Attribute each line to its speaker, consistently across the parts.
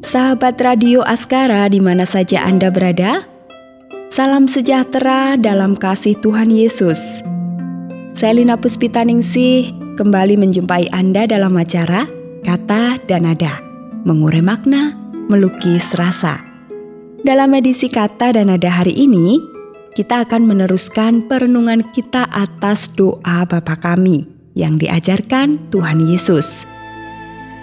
Speaker 1: Sahabat Radio Askara di mana saja Anda berada, salam sejahtera dalam kasih Tuhan Yesus. Saya Lina Puspitaningsih kembali menjumpai Anda dalam acara Kata dan Nada, mengurai makna, melukis rasa. Dalam edisi Kata dan Nada hari ini, kita akan meneruskan perenungan kita atas doa Bapa Kami yang diajarkan Tuhan Yesus.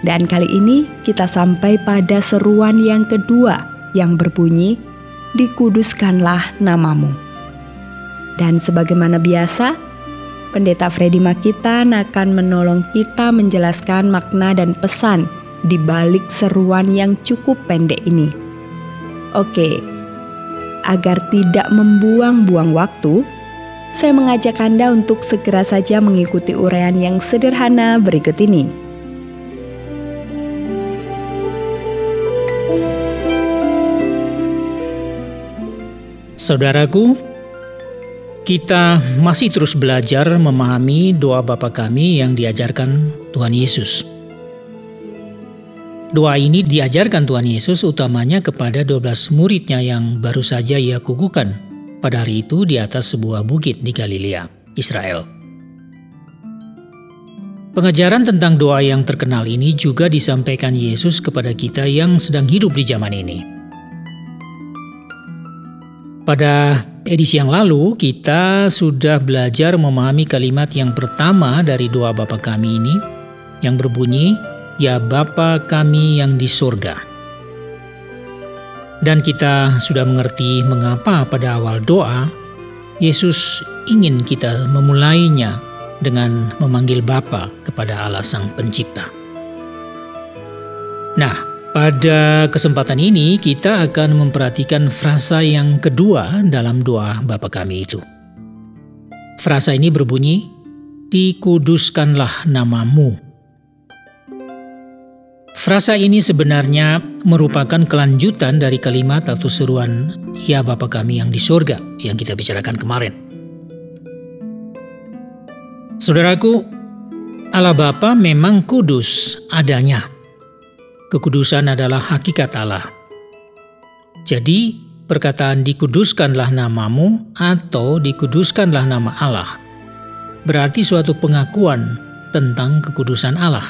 Speaker 1: Dan kali ini kita sampai pada seruan yang kedua yang berbunyi, "Dikuduskanlah namamu." Dan sebagaimana biasa, Pendeta Freddy Makitan akan menolong kita menjelaskan makna dan pesan di balik seruan yang cukup pendek ini. Oke, agar tidak membuang-buang waktu, saya mengajak Anda untuk segera saja mengikuti uraian yang sederhana berikut ini.
Speaker 2: Saudaraku, kita masih terus belajar memahami doa Bapa Kami yang diajarkan Tuhan Yesus. Doa ini diajarkan Tuhan Yesus utamanya kepada 12 muridnya yang baru saja Ia kukuhkan pada hari itu di atas sebuah bukit di Galilea, Israel. Pengajaran tentang doa yang terkenal ini juga disampaikan Yesus kepada kita yang sedang hidup di zaman ini. Pada edisi yang lalu, kita sudah belajar memahami kalimat yang pertama dari doa Bapa Kami ini, yang berbunyi, "Ya Bapa Kami yang di sorga." Dan kita sudah mengerti mengapa pada awal doa, Yesus ingin kita memulainya dengan memanggil Bapa kepada Allah Sang Pencipta. Nah, pada kesempatan ini kita akan memperhatikan frasa yang kedua dalam doa Bapa Kami itu. Frasa ini berbunyi, "Dikuduskanlah namamu." Frasa ini sebenarnya merupakan kelanjutan dari kalimat atau seruan "Ya Bapa Kami yang di sorga" yang kita bicarakan kemarin. Saudaraku, Allah Bapa memang kudus adanya. Kekudusan adalah hakikat Allah. Jadi, perkataan "dikuduskanlah namamu" atau "dikuduskanlah nama Allah" berarti suatu pengakuan tentang kekudusan Allah.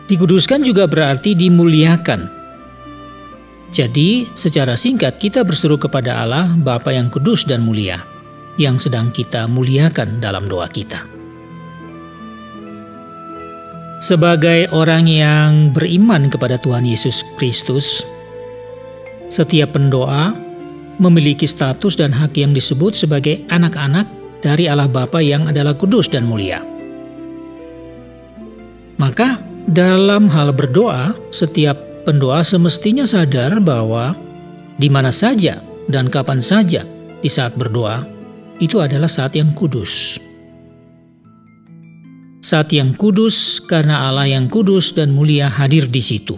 Speaker 2: Dikuduskan juga berarti dimuliakan. Jadi, secara singkat kita berseru kepada Allah, Bapa yang kudus dan mulia, yang sedang kita muliakan dalam doa kita. Sebagai orang yang beriman kepada Tuhan Yesus Kristus, setiap pendoa memiliki status dan hak yang disebut sebagai anak-anak dari Allah Bapa yang adalah kudus dan mulia. Maka dalam hal berdoa, setiap pendoa semestinya sadar bahwa di mana saja dan kapan saja di saat berdoa, itu adalah saat yang kudus. Saat yang kudus karena Allah yang kudus dan mulia hadir di situ.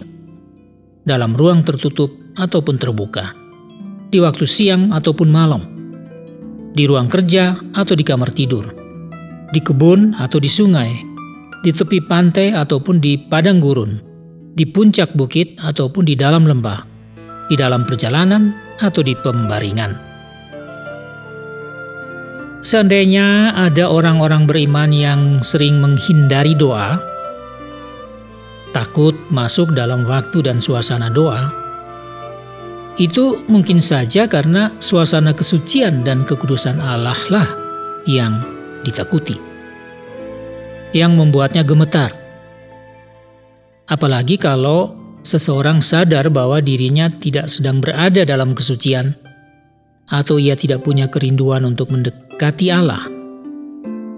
Speaker 2: Dalam ruang tertutup ataupun terbuka. Di waktu siang ataupun malam. Di ruang kerja atau di kamar tidur. Di kebun atau di sungai. Di tepi pantai ataupun di padang gurun. Di puncak bukit ataupun di dalam lembah. Di dalam perjalanan atau di pembaringan. Seandainya ada orang-orang beriman yang sering menghindari doa, takut masuk dalam waktu dan suasana doa, itu mungkin saja karena suasana kesucian dan kekudusan Allah lah yang ditakuti, yang membuatnya gemetar. Apalagi kalau seseorang sadar bahwa dirinya tidak sedang berada dalam kesucian, atau ia tidak punya kerinduan untuk mendekati Allah.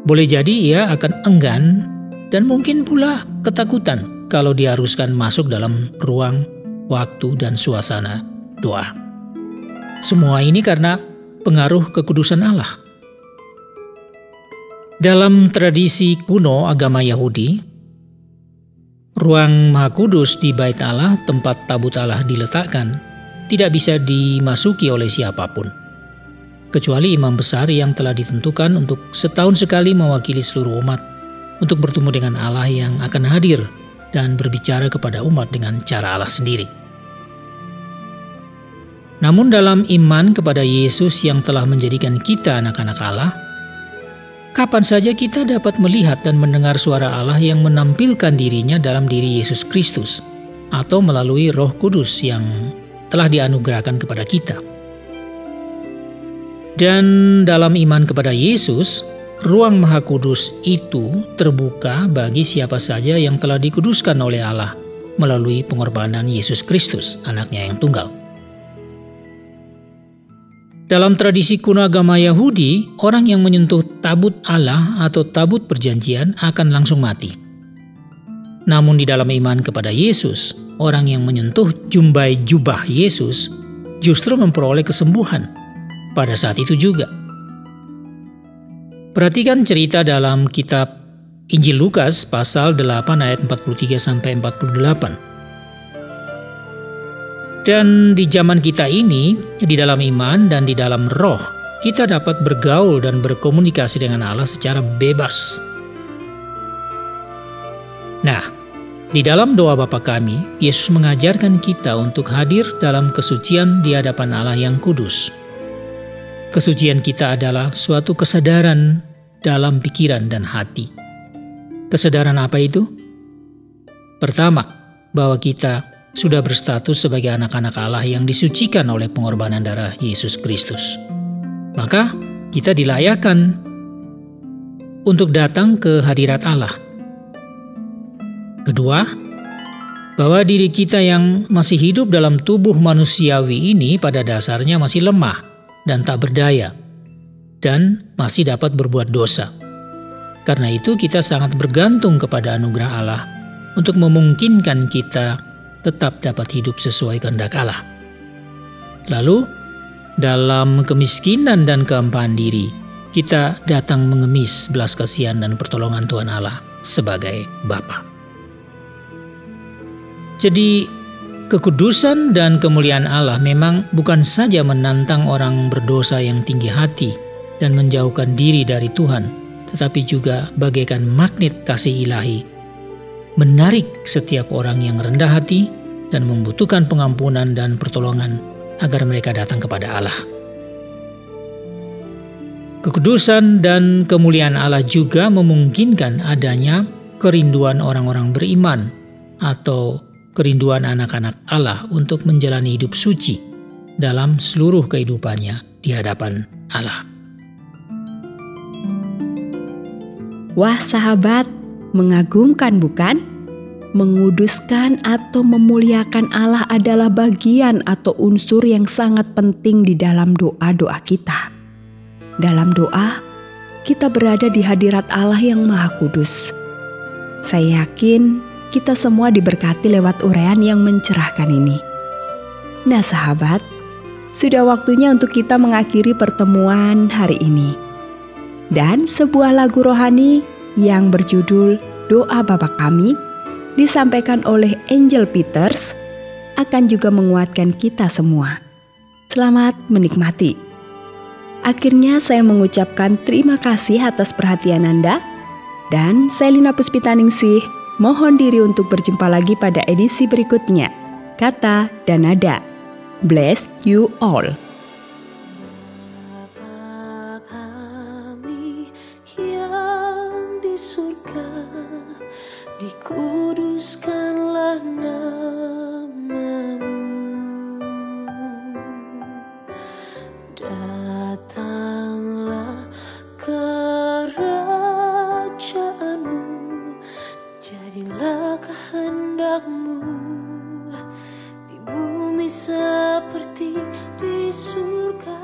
Speaker 2: Boleh jadi ia akan enggan dan mungkin pula ketakutan kalau diharuskan masuk dalam ruang, waktu, dan suasana doa. Semua ini karena pengaruh kekudusan Allah. Dalam tradisi kuno agama Yahudi, ruang Maha Kudus di Bait Allah, tempat tabut Allah diletakkan, tidak bisa dimasuki oleh siapapun, kecuali imam besar yang telah ditentukan untuk setahun sekali mewakili seluruh umat untuk bertemu dengan Allah yang akan hadir dan berbicara kepada umat dengan cara Allah sendiri. Namun dalam iman kepada Yesus yang telah menjadikan kita anak-anak Allah, kapan saja kita dapat melihat dan mendengar suara Allah yang menampilkan dirinya dalam diri Yesus Kristus atau melalui Roh Kudus yang telah dianugerahkan kepada kita. Dan dalam iman kepada Yesus, ruang Maha Kudus itu terbuka bagi siapa saja yang telah dikuduskan oleh Allah melalui pengorbanan Yesus Kristus, anaknya yang tunggal. Dalam tradisi kuno agama Yahudi, orang yang menyentuh tabut Allah atau tabut perjanjian akan langsung mati. Namun di dalam iman kepada Yesus, orang yang menyentuh jumbai jubah Yesus justru memperoleh kesembuhan pada saat itu juga. Perhatikan cerita dalam kitab Injil Lukas pasal 8 ayat 43-48. Dan di zaman kita ini, di dalam iman dan di dalam roh, kita dapat bergaul dan berkomunikasi dengan Allah secara bebas. Nah, di dalam doa Bapa kami, Yesus mengajarkan kita untuk hadir dalam kesucian di hadapan Allah yang kudus. Kesucian kita adalah suatu kesadaran dalam pikiran dan hati. Kesadaran apa itu? Pertama, bahwa kita sudah berstatus sebagai anak-anak Allah yang disucikan oleh pengorbanan darah Yesus Kristus. Maka kita dilayakkan untuk datang ke hadirat Allah. Kedua, bahwa diri kita yang masih hidup dalam tubuh manusiawi ini pada dasarnya masih lemah dan tak berdaya, dan masih dapat berbuat dosa. Karena itu kita sangat bergantung kepada anugerah Allah untuk memungkinkan kita tetap dapat hidup sesuai kehendak Allah. Lalu, dalam kemiskinan dan kehampaan diri, kita datang mengemis belas kasihan dan pertolongan Tuhan Allah sebagai Bapa. Jadi, kekudusan dan kemuliaan Allah memang bukan saja menantang orang berdosa yang tinggi hati dan menjauhkan diri dari Tuhan, tetapi juga bagaikan magnet kasih ilahi, menarik setiap orang yang rendah hati dan membutuhkan pengampunan dan pertolongan agar mereka datang kepada Allah. Kekudusan dan kemuliaan Allah juga memungkinkan adanya kerinduan orang-orang beriman atau kerinduan anak-anak Allah untuk menjalani hidup suci dalam seluruh kehidupannya di hadapan Allah.
Speaker 1: Wah sahabat, mengagumkan bukan? Menguduskan atau memuliakan Allah adalah bagian atau unsur yang sangat penting di dalam doa-doa kita. Dalam doa, kita berada di hadirat Allah yang Maha Kudus. Saya yakin kita semua diberkati lewat uraian yang mencerahkan ini. Nah sahabat, sudah waktunya untuk kita mengakhiri pertemuan hari ini. Dan sebuah lagu rohani yang berjudul Doa Bapa Kami disampaikan oleh Angel Peters akan juga menguatkan kita semua. Selamat menikmati. Akhirnya saya mengucapkan terima kasih atas perhatian Anda, dan saya Lina Puspitaningsih mohon diri untuk berjumpa lagi pada edisi berikutnya. Kata dan nada. Bless you all.
Speaker 3: Bapa kami yang di surga, dikuduskanlah namamu. Datanglah kerajaanmu, jadilah kehendakmu di bumi seperti di surga.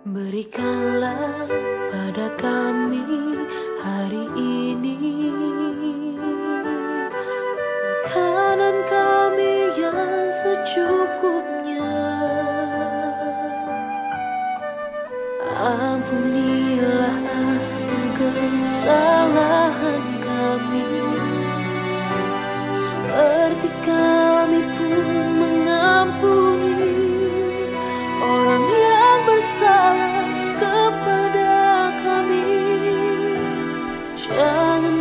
Speaker 3: Berikanlah pada kami hari ini makanan kami yang secukupnya. Ampunilah akan kesalahan kami, seperti kami pun mengampuni orang yang bersalah kepada kami. Jangan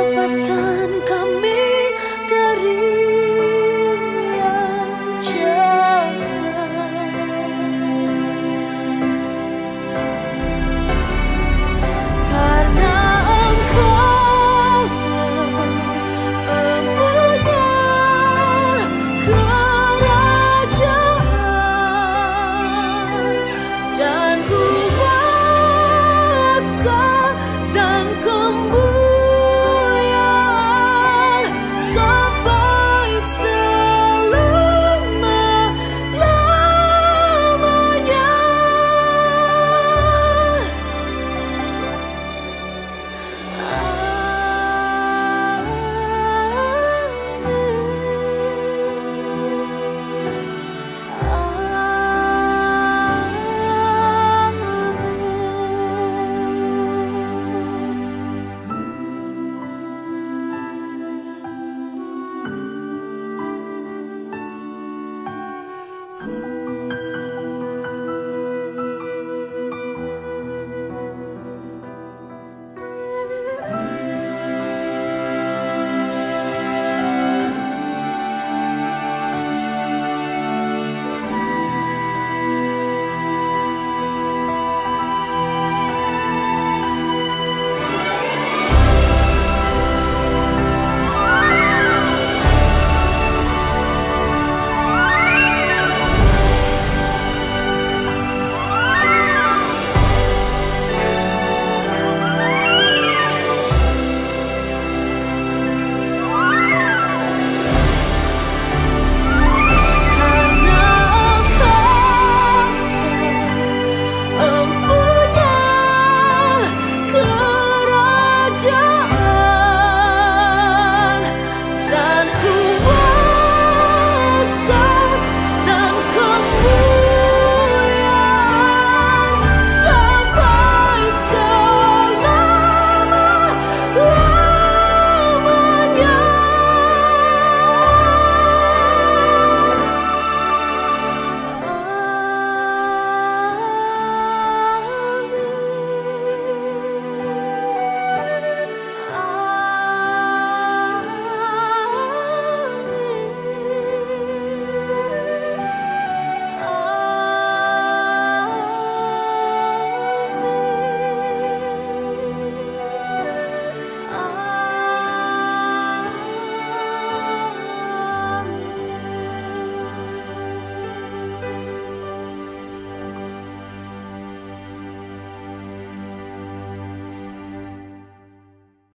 Speaker 3: lepaskan kami